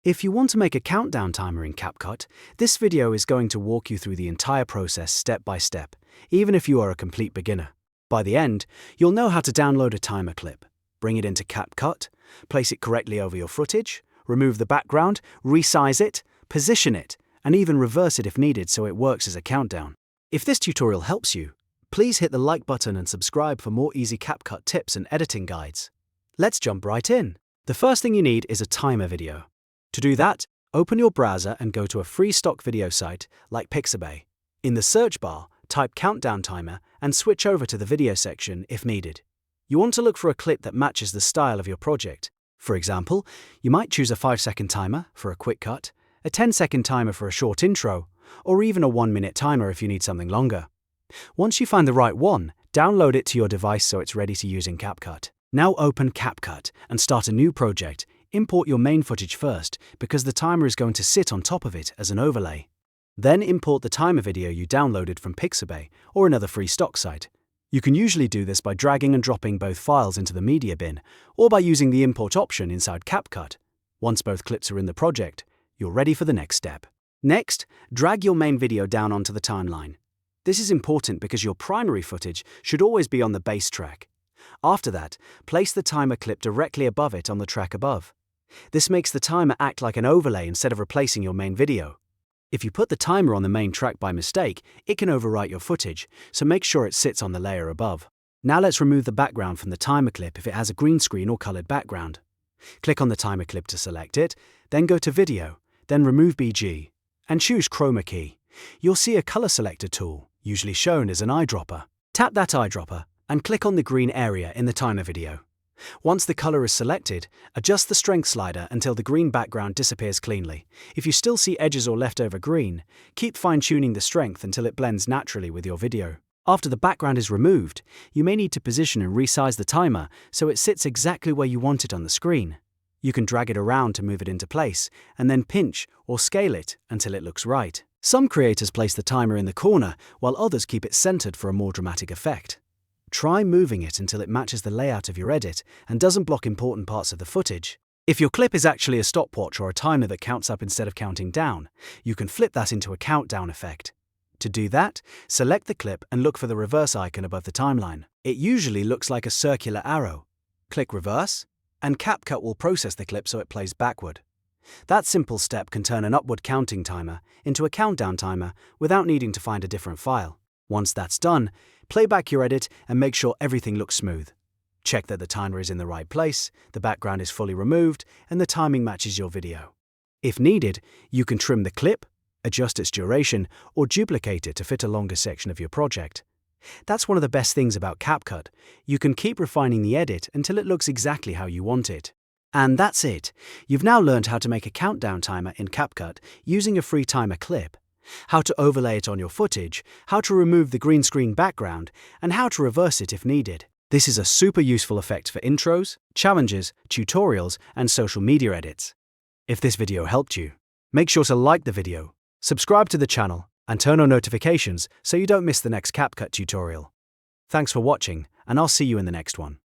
If you want to make a countdown timer in CapCut, this video is going to walk you through the entire process step by step, even if you are a complete beginner. By the end, you'll know how to download a timer clip, bring it into CapCut, place it correctly over your footage, remove the background, resize it, position it, and even reverse it if needed so it works as a countdown. If this tutorial helps you, please hit the like button and subscribe for more easy CapCut tips and editing guides. Let's jump right in. The first thing you need is a timer video. To do that, open your browser and go to a free stock video site like Pixabay. In the search bar, type countdown timer and switch over to the video section if needed. You want to look for a clip that matches the style of your project. For example, you might choose a 5-second timer for a quick cut, a 10-second timer for a short intro, or even a 1-minute timer if you need something longer. Once you find the right one, download it to your device so it's ready to use in CapCut. Now open CapCut and start a new project. Import your main footage first because the timer is going to sit on top of it as an overlay. Then import the timer video you downloaded from Pixabay or another free stock site. You can usually do this by dragging and dropping both files into the media bin or by using the import option inside CapCut. Once both clips are in the project, you're ready for the next step. Next, drag your main video down onto the timeline. This is important because your primary footage should always be on the base track. After that, place the timer clip directly above it on the track above. This makes the timer act like an overlay instead of replacing your main video. If you put the timer on the main track by mistake, it can overwrite your footage, so make sure it sits on the layer above. Now let's remove the background from the timer clip if it has a green screen or colored background. Click on the timer clip to select it, then go to Video, then remove BG, and choose Chroma key. You'll see a color selector tool, usually shown as an eyedropper. Tap that eyedropper and click on the green area in the timer video. Once the color is selected, adjust the strength slider until the green background disappears cleanly. If you still see edges or leftover green, keep fine-tuning the strength until it blends naturally with your video. After the background is removed, you may need to position and resize the timer so it sits exactly where you want it on the screen. You can drag it around to move it into place, and then pinch or scale it until it looks right. Some creators place the timer in the corner, while others keep it centered for a more dramatic effect. Try moving it until it matches the layout of your edit and doesn't block important parts of the footage. If your clip is actually a stopwatch or a timer that counts up instead of counting down, you can flip that into a countdown effect. To do that, select the clip and look for the reverse icon above the timeline. It usually looks like a circular arrow. Click reverse, and CapCut will process the clip so it plays backward. That simple step can turn an upward counting timer into a countdown timer without needing to find a different file. Once that's done, play back your edit and make sure everything looks smooth. Check that the timer is in the right place, the background is fully removed, and the timing matches your video. If needed, you can trim the clip, adjust its duration, or duplicate it to fit a longer section of your project. That's one of the best things about CapCut. You can keep refining the edit until it looks exactly how you want it. And that's it. You've now learned how to make a countdown timer in CapCut using a free timer clip, how to overlay it on your footage, how to remove the green screen background, and how to reverse it if needed. This is a super useful effect for intros, challenges, tutorials, and social media edits. If this video helped you, make sure to like the video, subscribe to the channel, and turn on notifications so you don't miss the next CapCut tutorial. Thanks for watching, and I'll see you in the next one.